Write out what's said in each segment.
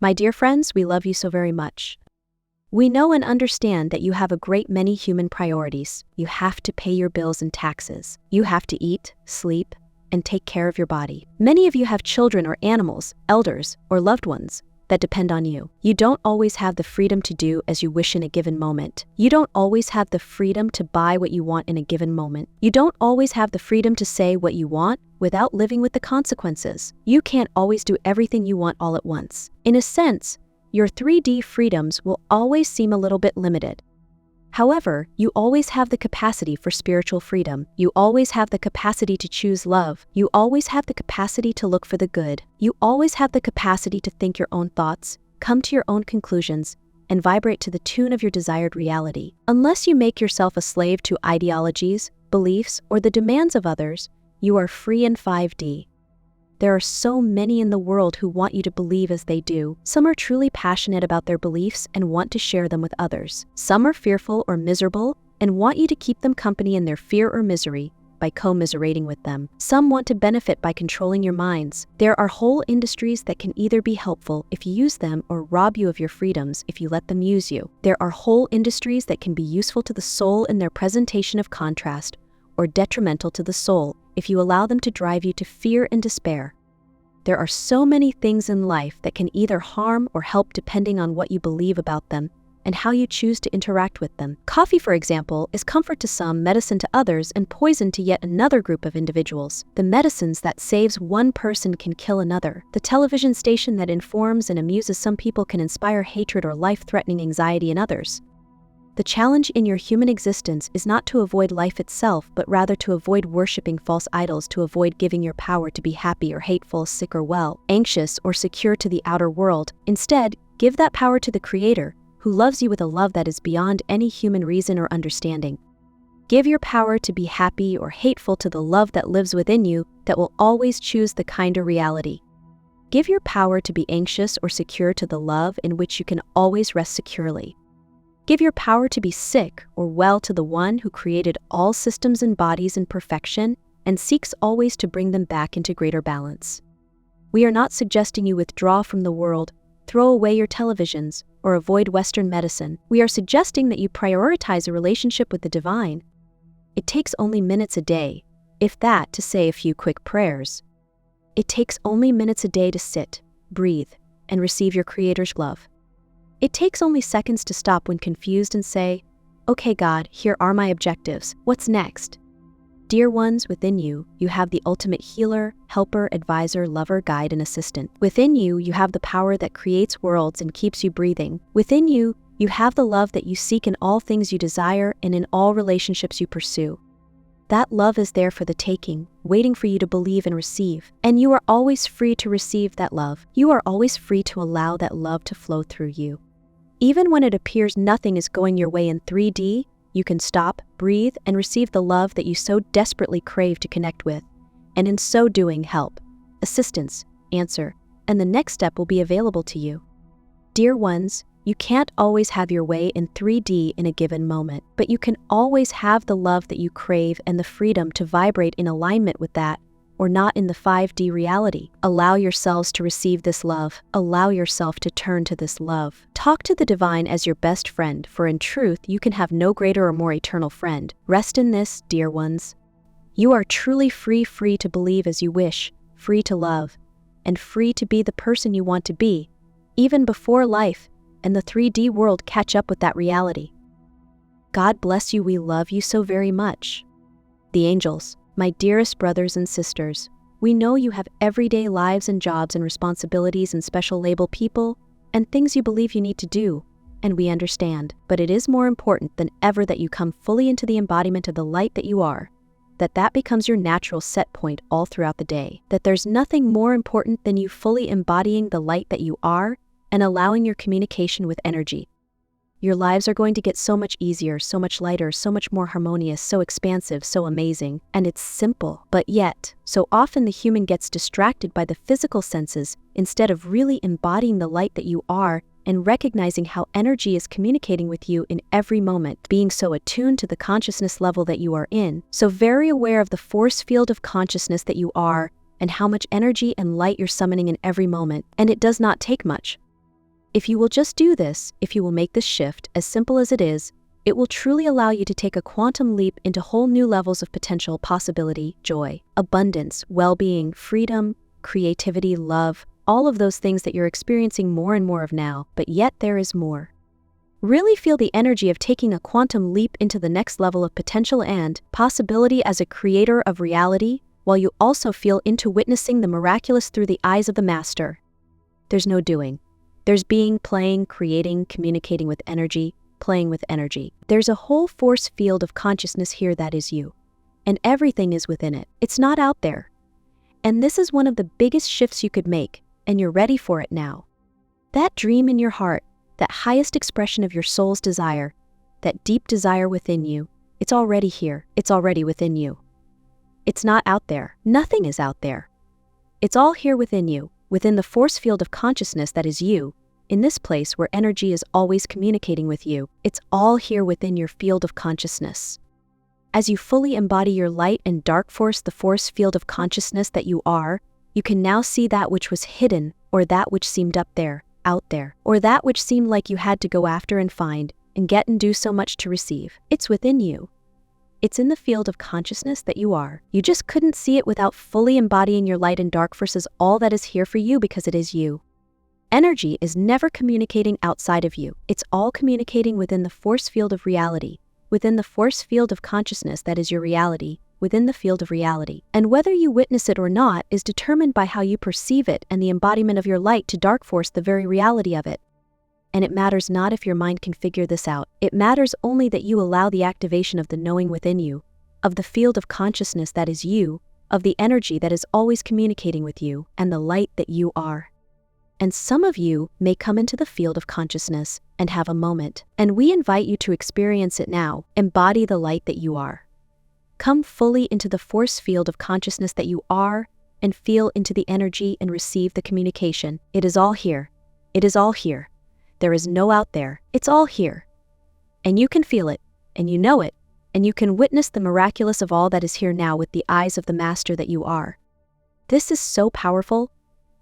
My dear friends, we love you so very much. We know and understand that you have a great many human priorities. You have to pay your bills and taxes. You have to eat, sleep, and take care of your body. Many of you have children or animals, elders, or loved ones that depend on you. You don't always have the freedom to do as you wish in a given moment. You don't always have the freedom to buy what you want in a given moment. You don't always have the freedom to say what you want without living with the consequences. You can't always do everything you want all at once. In a sense, your 3D freedoms will always seem a little bit limited. However, you always have the capacity for spiritual freedom. You always have the capacity to choose love. You always have the capacity to look for the good. You always have the capacity to think your own thoughts, come to your own conclusions, and vibrate to the tune of your desired reality. Unless you make yourself a slave to ideologies, beliefs, or the demands of others, you are free in 5D. There are so many in the world who want you to believe as they do. Some are truly passionate about their beliefs and want to share them with others. Some are fearful or miserable and want you to keep them company in their fear or misery by commiserating with them. Some want to benefit by controlling your minds. There are whole industries that can either be helpful if you use them or rob you of your freedoms if you let them use you. There are whole industries that can be useful to the soul in their presentation of contrast, or detrimental to the soul if you allow them to drive you to fear and despair. There are so many things in life that can either harm or help depending on what you believe about them and how you choose to interact with them. Coffee, for example, is comfort to some, medicine to others, and poison to yet another group of individuals. The medicines that saves one person can kill another. The television station that informs and amuses some people can inspire hatred or life-threatening anxiety in others. The challenge in your human existence is not to avoid life itself, but rather to avoid worshipping false idols, to avoid giving your power to be happy or hateful, sick or well, anxious or secure to the outer world. Instead, give that power to the Creator, who loves you with a love that is beyond any human reason or understanding. Give your power to be happy or hateful to the love that lives within you that will always choose the kinder reality. Give your power to be anxious or secure to the love in which you can always rest securely. Give your power to be sick or well to the one who created all systems and bodies in perfection and seeks always to bring them back into greater balance. We are not suggesting you withdraw from the world, throw away your televisions, or avoid Western medicine. We are suggesting that you prioritize a relationship with the divine. It takes only minutes a day, if that, to say a few quick prayers. It takes only minutes a day to sit, breathe, and receive your Creator's love. It takes only seconds to stop when confused and say, "Okay, God, here are my objectives. What's next?" Dear ones, within you, you have the ultimate healer, helper, advisor, lover, guide, and assistant. Within you, you have the power that creates worlds and keeps you breathing. Within you, you have the love that you seek in all things you desire and in all relationships you pursue. That love is there for the taking, waiting for you to believe and receive. And you are always free to receive that love. You are always free to allow that love to flow through you. Even when it appears nothing is going your way in 3D, you can stop, breathe, and receive the love that you so desperately crave to connect with. And in so doing, help, assistance, answer, and the next step will be available to you. Dear ones, you can't always have your way in 3D in a given moment, but you can always have the love that you crave and the freedom to vibrate in alignment with that, or not in the 5D reality. Allow yourselves to receive this love. Allow yourself to turn to this love. Talk to the divine as your best friend, for in truth, you can have no greater or more eternal friend. Rest in this, dear ones. You are truly free to believe as you wish, free to love, and free to be the person you want to be, even before life and the 3D world catch up with that reality. God bless you. We love you so very much. The angels. My dearest brothers and sisters, we know you have everyday lives and jobs and responsibilities and special label people and things you believe you need to do, and we understand, but it is more important than ever that you come fully into the embodiment of the light that you are, that becomes your natural set point all throughout the day, that there's nothing more important than you fully embodying the light that you are and allowing your communication with energy. Your lives are going to get so much easier, so much lighter, so much more harmonious, so expansive, so amazing. And it's simple. But yet, so often the human gets distracted by the physical senses instead of really embodying the light that you are and recognizing how energy is communicating with you in every moment, being so attuned to the consciousness level that you are in, so very aware of the force field of consciousness that you are and how much energy and light you're summoning in every moment. And it does not take much. If you will just do this, if you will make this shift, as simple as it is, it will truly allow you to take a quantum leap into whole new levels of potential, possibility, joy, abundance, well-being, freedom, creativity, love, all of those things that you're experiencing more and more of now, but yet there is more. Really feel the energy of taking a quantum leap into the next level of potential and possibility as a creator of reality, while you also feel into witnessing the miraculous through the eyes of the master. There's no doing. There's being, playing, creating, communicating with energy, playing with energy. There's a whole force field of consciousness here that is you. And everything is within it. It's not out there. And this is one of the biggest shifts you could make, and you're ready for it now. That dream in your heart, that highest expression of your soul's desire, that deep desire within you, it's already here. It's already within you. It's not out there. Nothing is out there. It's all here within you, within the force field of consciousness that is you, in this place where energy is always communicating with you. It's all here within your field of consciousness. As you fully embody your light and dark force, the force field of consciousness that you are, you can now see that which was hidden, or that which seemed up there, out there, or that which seemed like you had to go after and find, and get and do so much to receive. It's within you. It's in the field of consciousness that you are. You just couldn't see it without fully embodying your light and dark force as all that is here for you because it is you. Energy is never communicating outside of you. It's all communicating within the force field of reality, within the force field of consciousness that is your reality, within the field of reality. And whether you witness it or not is determined by how you perceive it and the embodiment of your light to dark force, the very reality of it. And it matters not if your mind can figure this out. It matters only that you allow the activation of the knowing within you, of the field of consciousness that is you, of the energy that is always communicating with you, and the light that you are. And some of you may come into the field of consciousness and have a moment, and we invite you to experience it now. Embody the light that you are. Come fully into the force field of consciousness that you are, and feel into the energy and receive the communication. It is all here. It is all here. There is no out there. It's all here. And you can feel it, and you know it, and you can witness the miraculous of all that is here now with the eyes of the master that you are. This is so powerful.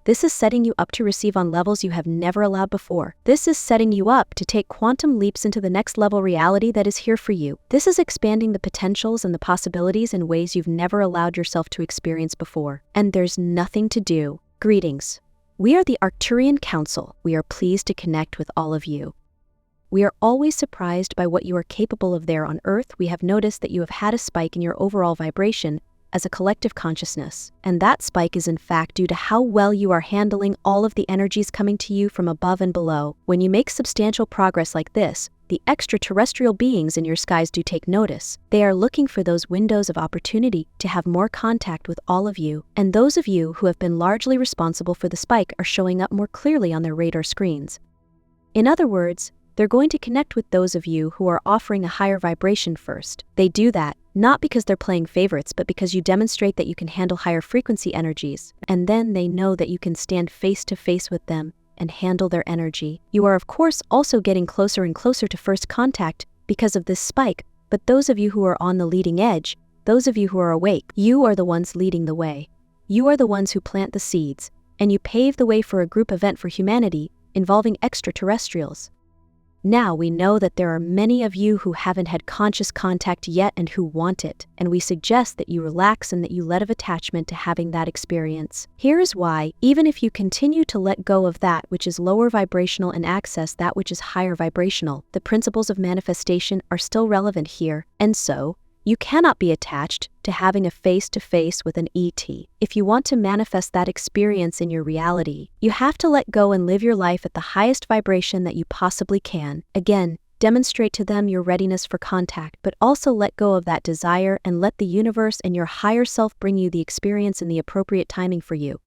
This is setting you up to receive on levels you have never allowed before. This is setting you up to take quantum leaps into the next level reality that is here for you. This is expanding the potentials and the possibilities in ways you've never allowed yourself to experience before. And there's nothing to do. Greetings. We are the Arcturian Council. We are pleased to connect with all of you. We are always surprised by what you are capable of there on Earth. We have noticed that you have had a spike in your overall vibration as a collective consciousness, and that spike is in fact due to how well you are handling all of the energies coming to you from above and below. When you make substantial progress like this, the extraterrestrial beings in your skies do take notice. They are looking for those windows of opportunity to have more contact with all of you, and those of you who have been largely responsible for the spike are showing up more clearly on their radar screens. In other words, they're going to connect with those of you who are offering a higher vibration first. They do that not because they're playing favorites, but because you demonstrate that you can handle higher frequency energies, and then they know that you can stand face to face with them and handle their energy. You are of course also getting closer and closer to first contact because of this spike, but those of you who are on the leading edge, those of you who are awake, you are the ones leading the way. You are the ones who plant the seeds, and you pave the way for a group event for humanity involving extraterrestrials. Now we know that there are many of you who haven't had conscious contact yet and who want it, and we suggest that you relax and that you let of attachment to having that experience. Here is why, even if you continue to let go of that which is lower vibrational and access that which is higher vibrational, the principles of manifestation are still relevant here, and so, you cannot be attached to having a face-to-face with an ET. If you want to manifest that experience in your reality, you have to let go and live your life at the highest vibration that you possibly can. Again, demonstrate to them your readiness for contact, but also let go of that desire and let the universe and your higher self bring you the experience in the appropriate timing for you.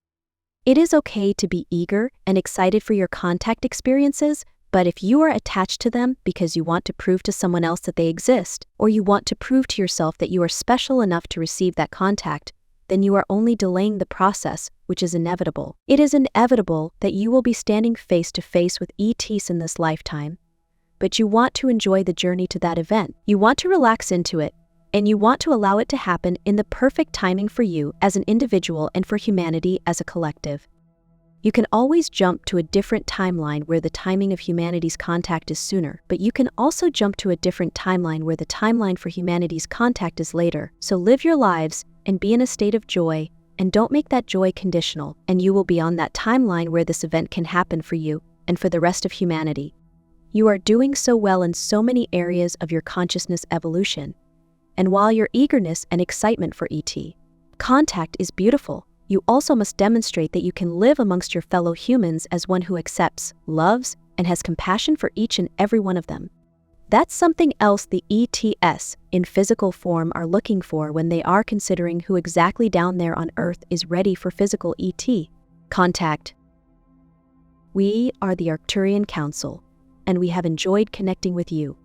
It is okay to be eager and excited for your contact experiences, but if you are attached to them because you want to prove to someone else that they exist, or you want to prove to yourself that you are special enough to receive that contact, then you are only delaying the process, which is inevitable. It is inevitable that you will be standing face to face with ETs in this lifetime, but you want to enjoy the journey to that event. You want to relax into it, and you want to allow it to happen in the perfect timing for you as an individual and for humanity as a collective. You can always jump to a different timeline where the timing of humanity's contact is sooner, but you can also jump to a different timeline where the timeline for humanity's contact is later. So live your lives and be in a state of joy, and don't make that joy conditional, and you will be on that timeline where this event can happen for you and for the rest of humanity. You are doing so well in so many areas of your consciousness evolution. And while your eagerness and excitement for ET contact is beautiful, you also must demonstrate that you can live amongst your fellow humans as one who accepts, loves, and has compassion for each and every one of them. That's something else the ETs in physical form are looking for when they are considering who exactly down there on Earth is ready for physical ET contact. We are the Arcturian Council, and we have enjoyed connecting with you.